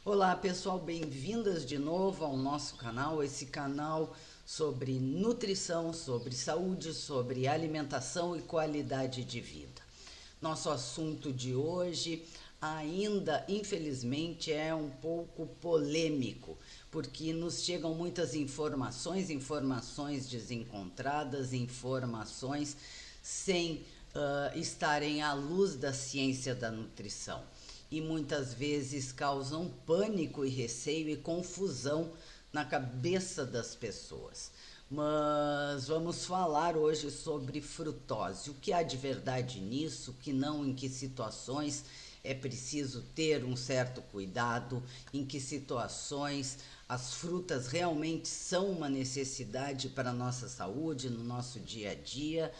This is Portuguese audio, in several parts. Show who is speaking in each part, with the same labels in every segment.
Speaker 1: Olá pessoal, bem-vindas de novo ao nosso canal, esse canal sobre nutrição, sobre saúde, sobre alimentação e qualidade de vida. Nosso assunto de hoje ainda, infelizmente, é um pouco polêmico, porque nos chegam muitas informações desencontradas, informações sem estarem à luz da ciência da nutrição e muitas vezes causam pânico e receio e confusão na cabeça das pessoas. Mas vamos falar hoje sobre frutose. O que há de verdade nisso, que não, em que situações é preciso ter um certo cuidado, em que situações as frutas realmente são uma necessidade para a nossa saúde, no nosso dia a dia.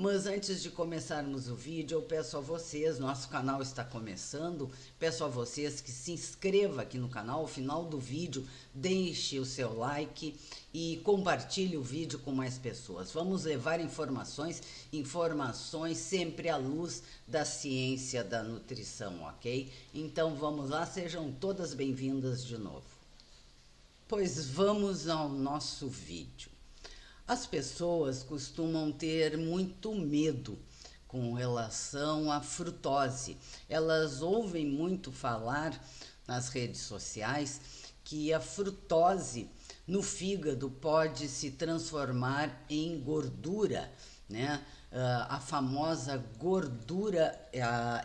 Speaker 1: Mas antes de começarmos o vídeo, eu peço a vocês, nosso canal está começando, peço a vocês que se inscreva aqui no canal, ao final do vídeo deixe o seu like e compartilhe o vídeo com mais pessoas. Vamos levar informações sempre à luz da ciência da nutrição, ok? Então vamos lá, sejam todas bem-vindas de novo. Pois vamos ao nosso vídeo. As pessoas costumam ter muito medo com relação à frutose. Elas ouvem muito falar nas redes sociais que a frutose no fígado pode se transformar em gordura, né? A famosa gordura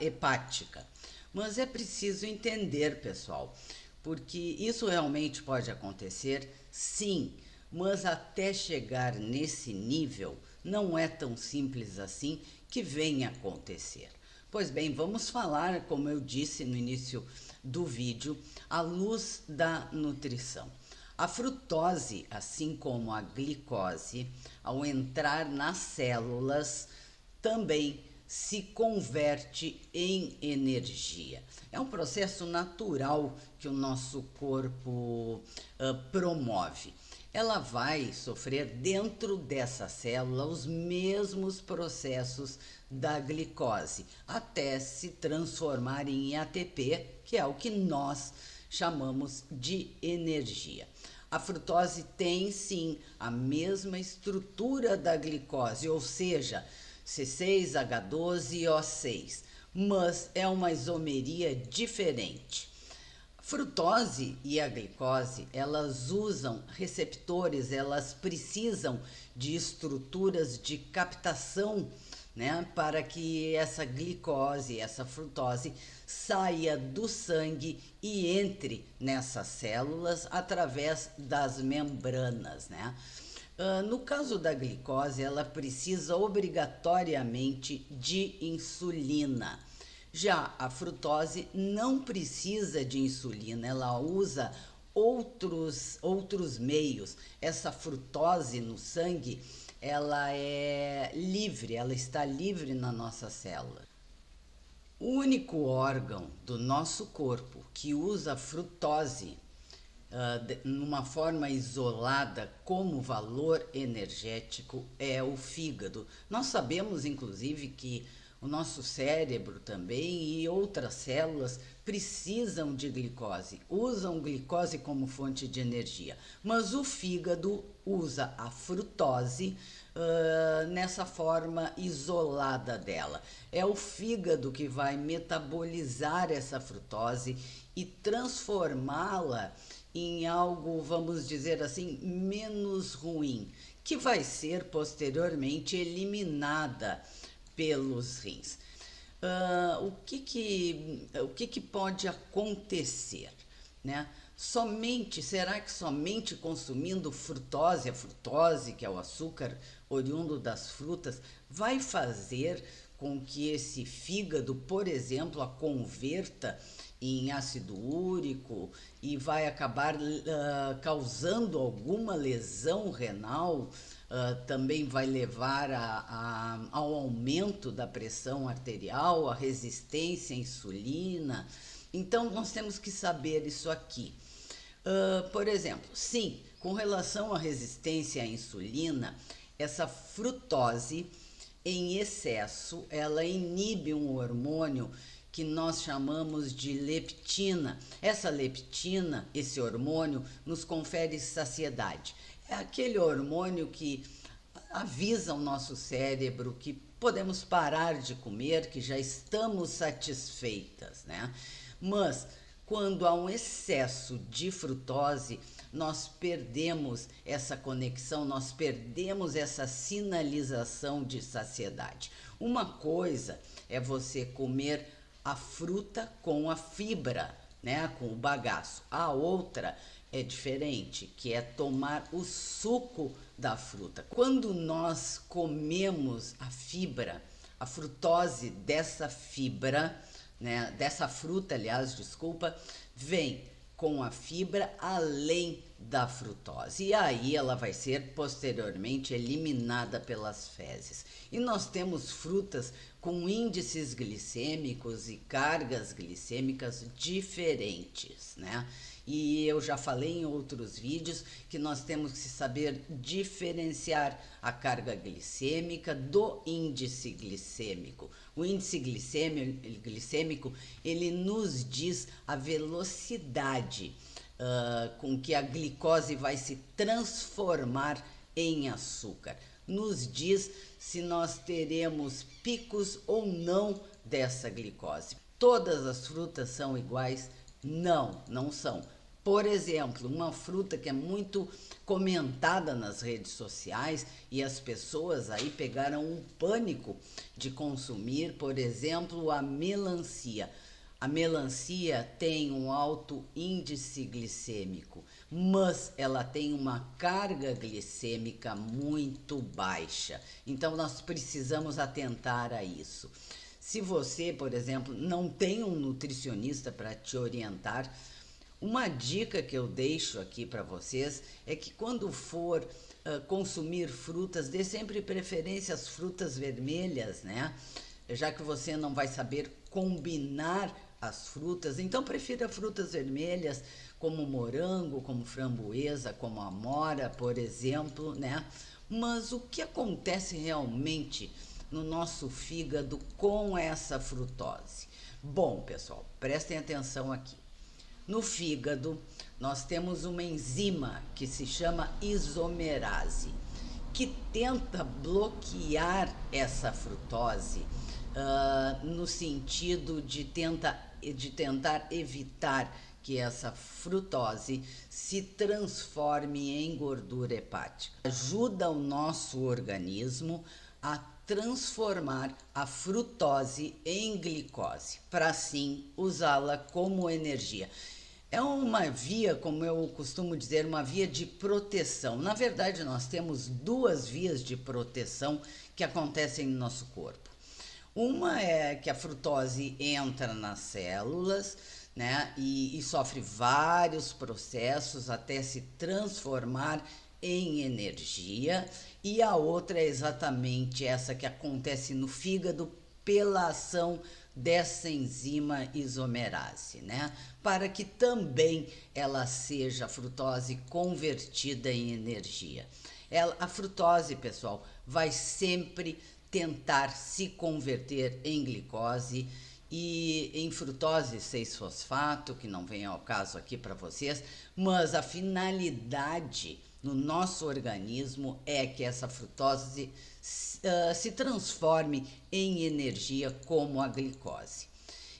Speaker 1: hepática. Mas é preciso entender, pessoal, porque isso realmente pode acontecer, sim. Mas até chegar nesse nível, não é tão simples assim que venha acontecer. Pois bem, vamos falar, como eu disse no início do vídeo, à luz da nutrição. A frutose, assim como a glicose, ao entrar nas células, também se converte em energia. É um processo natural que o nosso corpo promove. Ela vai sofrer dentro dessa célula os mesmos processos da glicose, até se transformar em ATP, que é o que nós chamamos de energia. A frutose tem sim a mesma estrutura da glicose, ou seja, C6H12O6, mas é uma isomeria diferente. Frutose e a glicose, elas usam receptores, elas precisam de estruturas de captação, né, para que essa glicose, essa frutose saia do sangue e entre nessas células através das membranas, né? No caso da glicose, ela precisa obrigatoriamente de insulina. Já a frutose não precisa de insulina, ela usa outros meios. Essa frutose no sangue, ela é livre, ela está livre na nossa célula. O único órgão do nosso corpo que usa frutose numa forma isolada como valor energético é o fígado. Nós sabemos, inclusive, que o nosso cérebro também e outras células precisam de glicose, usam glicose como fonte de energia, mas o fígado usa a frutose nessa forma isolada dela. É o fígado que vai metabolizar essa frutose e transformá-la em algo, vamos dizer assim, menos ruim, que vai ser posteriormente eliminada pelos rins. O que pode acontecer, né? Será que somente consumindo frutose, a frutose, que é o açúcar oriundo das frutas, vai fazer com que esse fígado, por exemplo, a converta em ácido úrico e vai acabar causando alguma lesão renal? Também vai levar ao aumento da pressão arterial, a resistência à insulina. Então, nós temos que saber isso aqui. Por exemplo, sim, com relação à resistência à insulina, essa frutose em excesso, ela inibe um hormônio que nós chamamos de leptina. Essa leptina, esse hormônio, nos confere saciedade. É aquele hormônio que avisa o nosso cérebro que podemos parar de comer, que já estamos satisfeitas, né? Mas quando há um excesso de frutose, nós perdemos essa conexão, nós perdemos essa sinalização de saciedade. Uma coisa é você comer a fruta com a fibra, né, com o bagaço. A outra é diferente, que é tomar o suco da fruta. Quando nós comemos a fibra, a frutose dessa fibra, né, dessa fruta, aliás, desculpa, vem com a fibra além da frutose. E aí ela vai ser posteriormente eliminada pelas fezes. E nós temos frutas com índices glicêmicos e cargas glicêmicas diferentes, né? E eu já falei em outros vídeos que nós temos que saber diferenciar a carga glicêmica do índice glicêmico. O índice glicêmico, ele nos diz a velocidade com que a glicose vai se transformar em açúcar. Nos diz se nós teremos picos ou não dessa glicose. Todas as frutas são iguais? Não, não são. Por exemplo, uma fruta que é muito comentada nas redes sociais e as pessoas aí pegaram um pânico de consumir, por exemplo, a melancia. A melancia tem um alto índice glicêmico, mas ela tem uma carga glicêmica muito baixa. Então nós precisamos atentar a isso. Se você, por exemplo, não tem um nutricionista para te orientar, uma dica que eu deixo aqui para vocês é que quando for consumir frutas, dê sempre preferência às frutas vermelhas, né? Já que você não vai saber combinar as frutas, então prefira frutas vermelhas como morango, como framboesa, como amora, por exemplo, né? Mas o que acontece realmente no nosso fígado com essa frutose? Bom, pessoal, prestem atenção aqui. No fígado, nós temos uma enzima que se chama isomerase, que tenta bloquear essa frutose no sentido de tentar evitar que essa frutose se transforme em gordura hepática. Ajuda o nosso organismo a transformar a frutose em glicose, para assim usá-la como energia. É uma via, como eu costumo dizer, uma via de proteção. Na verdade, nós temos duas vias de proteção que acontecem no nosso corpo. Uma é que a frutose entra nas células, né, e sofre vários processos até se transformar em energia, e a outra é exatamente essa que acontece no fígado pela ação dessa enzima isomerase, né? Para que também ela seja, a frutose, convertida em energia. A frutose, pessoal, vai sempre tentar se converter em glicose e em frutose 6-fosfato, que não vem ao caso aqui para vocês, mas a finalidade no nosso organismo é que essa frutose se transforme em energia como a glicose.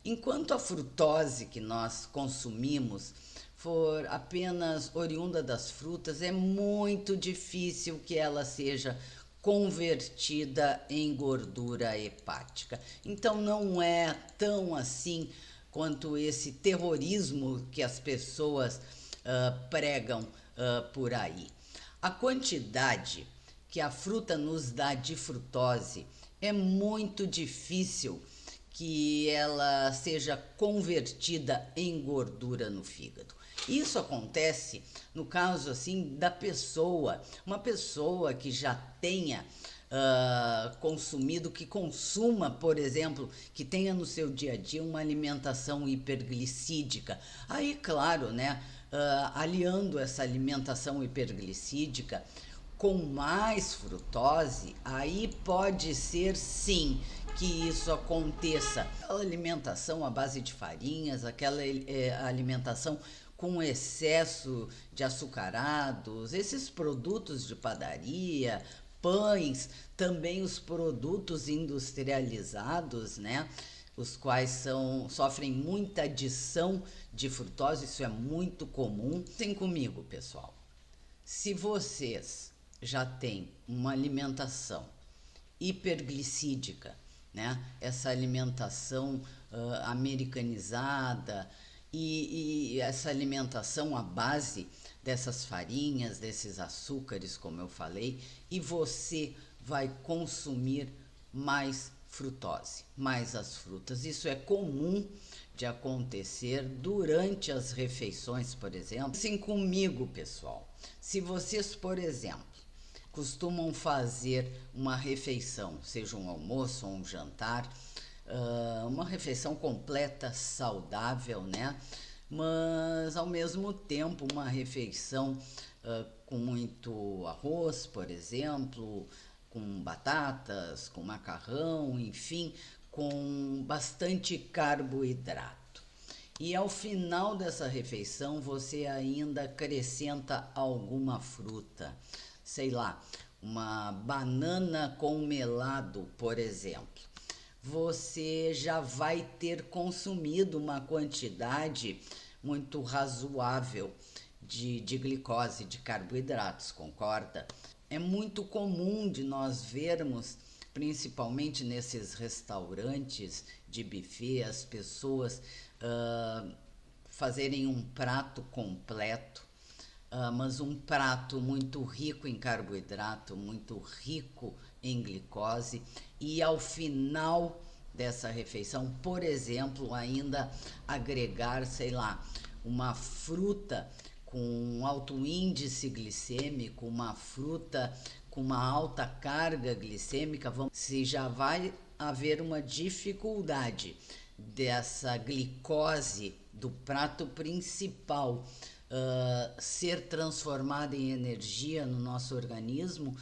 Speaker 1: Enquanto a frutose que nós consumimos for apenas oriunda das frutas, é muito difícil que ela seja convertida em gordura hepática. Então não é tão assim quanto esse terrorismo que as pessoas pregam por aí. A quantidade que a fruta nos dá de frutose é muito difícil que ela seja convertida em gordura no fígado. Isso acontece no caso assim da pessoa, uma pessoa que já tenha consumido, que consuma, por exemplo, que tenha no seu dia a dia uma alimentação hiperglicídica. Aí, claro, né, aliando essa alimentação hiperglicídica com mais frutose, aí pode ser sim que isso aconteça. Aquela alimentação à base de farinhas, aquela alimentação com excesso de açucarados, esses produtos de padaria, pães, também os produtos industrializados, né? Os quais sofrem muita adição de frutose, isso é muito comum. Tem comigo, pessoal. Se vocês já têm uma alimentação hiperglicídica, né? Essa alimentação americanizada e essa alimentação à base dessas farinhas, desses açúcares, como eu falei, e você vai consumir mais frutose, mais as frutas. Isso é comum de acontecer durante as refeições, por exemplo. Assim comigo, pessoal. Se vocês, por exemplo, costumam fazer uma refeição, seja um almoço ou um jantar, uma refeição completa, saudável, né? Mas ao mesmo tempo uma refeição com muito arroz, por exemplo, com batatas, com macarrão, enfim, com bastante carboidrato. E ao final dessa refeição você ainda acrescenta alguma fruta, sei lá, uma banana com melado, por exemplo. Você já vai ter consumido uma quantidade muito razoável de glicose, de carboidratos, concorda? É muito comum de nós vermos, principalmente nesses restaurantes de buffet, as pessoas fazerem um prato completo, mas um prato muito rico em carboidrato, muito rico em glicose, e ao final dessa refeição, por exemplo, ainda agregar, sei lá, uma fruta com alto índice glicêmico, uma fruta com uma alta carga glicêmica, se já vai haver uma dificuldade dessa glicose do prato principal ser transformada em energia no nosso organismo,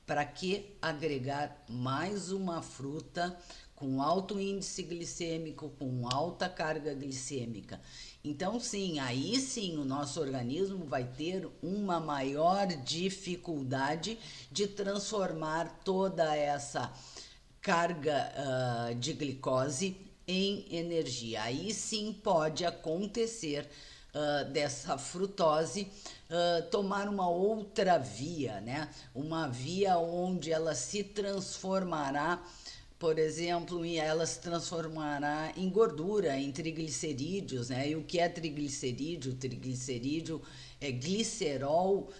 Speaker 1: para que agregar mais uma fruta com alto índice glicêmico, com alta carga glicêmica? Então, sim, aí sim o nosso organismo vai ter uma maior dificuldade de transformar toda essa carga de glicose em energia. Aí sim pode acontecer dessa frutose tomar uma outra via, né? Uma via onde ela se transformará, por exemplo, ela se transformará em gordura, em triglicerídeos, né? E o que é triglicerídeo? Triglicerídeo é glicerol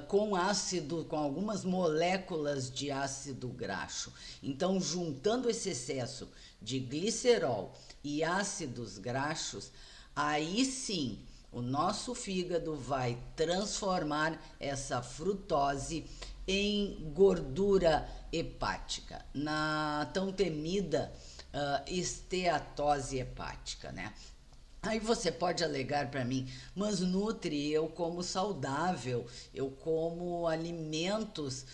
Speaker 1: com ácido, com algumas moléculas de ácido graxo. Então, juntando esse excesso de glicerol e ácidos graxos, aí sim o nosso fígado vai transformar essa frutose em gordura hepática, na tão temida esteatose hepática, né? Aí você pode alegar para mim, mas Nutri, eu como saudável, eu como alimentos,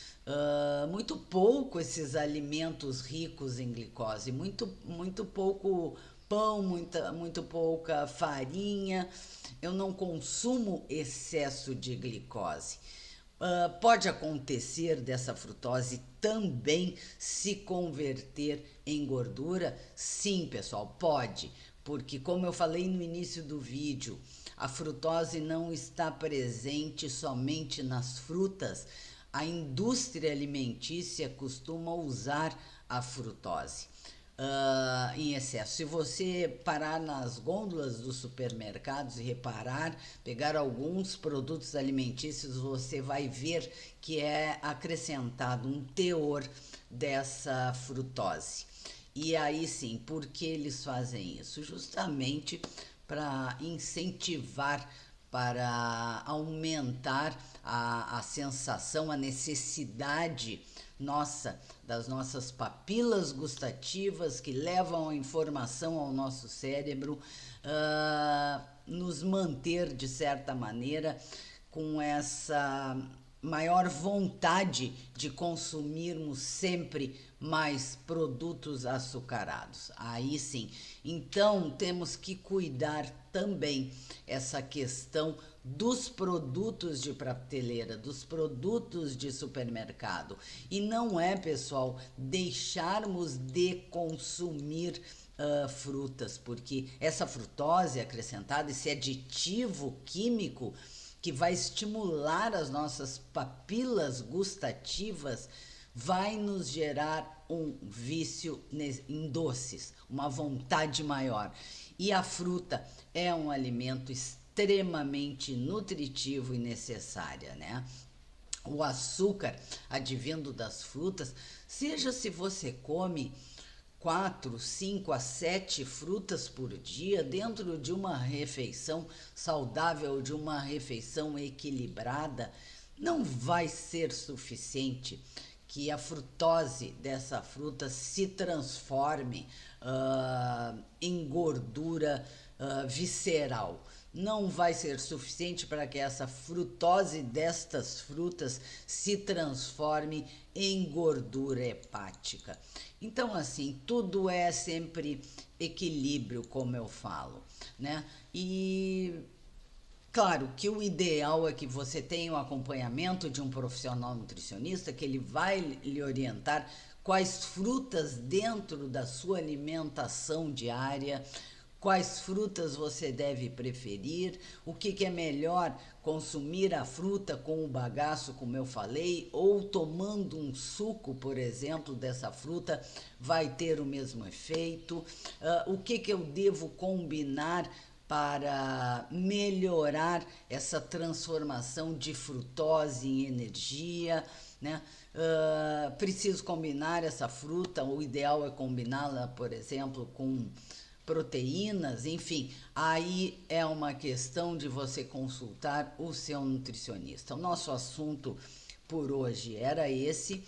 Speaker 1: muito pouco esses alimentos ricos em glicose, muito pouco pão, muito pouca farinha, eu não consumo excesso de glicose. Pode acontecer dessa frutose também se converter em gordura? Sim, pessoal, pode, porque como eu falei no início do vídeo, a frutose não está presente somente nas frutas. A indústria alimentícia costuma usar a frutose em excesso. Se você parar nas gôndolas dos supermercados e reparar, pegar alguns produtos alimentícios, você vai ver que é acrescentado um teor dessa frutose. E aí sim, por que eles fazem isso? Justamente para incentivar, para aumentar a sensação, a necessidade das nossas papilas gustativas que levam a informação ao nosso cérebro, nos manter de certa maneira com essa maior vontade de consumirmos sempre mais produtos açucarados. Aí sim. Então temos que cuidar também essa questão dos produtos de prateleira, dos produtos de supermercado. E não é, pessoal, deixarmos de consumir frutas, porque essa frutose acrescentada, esse aditivo químico que vai estimular as nossas papilas gustativas, vai nos gerar um vício em doces, uma vontade maior. E a fruta é um alimento extremamente nutritivo e necessária, né? O açúcar advindo das frutas, seja se você come 4, 5 a 7 frutas por dia dentro de uma refeição saudável, de uma refeição equilibrada, não vai ser suficiente que a frutose dessa fruta se transforme em gordura visceral. Não vai ser suficiente para que essa frutose destas frutas se transforme em gordura hepática. Então, assim, tudo é sempre equilíbrio, como eu falo, né? E claro que o ideal é que você tenha o acompanhamento de um profissional nutricionista, que ele vai lhe orientar quais frutas dentro da sua alimentação diária, quais frutas você deve preferir, o que é melhor consumir a fruta com o bagaço, como eu falei, ou tomando um suco, por exemplo, dessa fruta, vai ter o mesmo efeito, o que eu devo combinar para melhorar essa transformação de frutose em energia, né? Preciso combinar essa fruta, o ideal é combiná-la, por exemplo, com proteínas, enfim, aí é uma questão de você consultar o seu nutricionista. O nosso assunto por hoje era esse.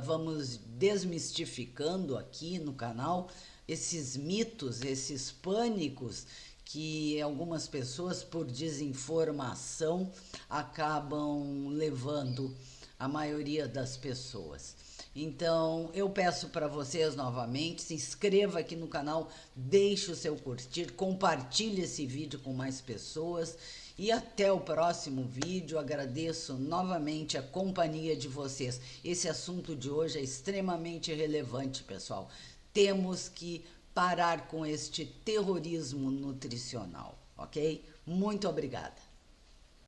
Speaker 1: Vamos desmistificando aqui no canal esses mitos, esses pânicos que algumas pessoas, por desinformação, acabam levando a maioria das pessoas. Então, eu peço para vocês novamente, se inscreva aqui no canal, deixe o seu curtir, compartilhe esse vídeo com mais pessoas e até o próximo vídeo. Agradeço novamente a companhia de vocês. Esse assunto de hoje é extremamente relevante, pessoal. Temos que parar com este terrorismo nutricional, ok? Muito obrigada.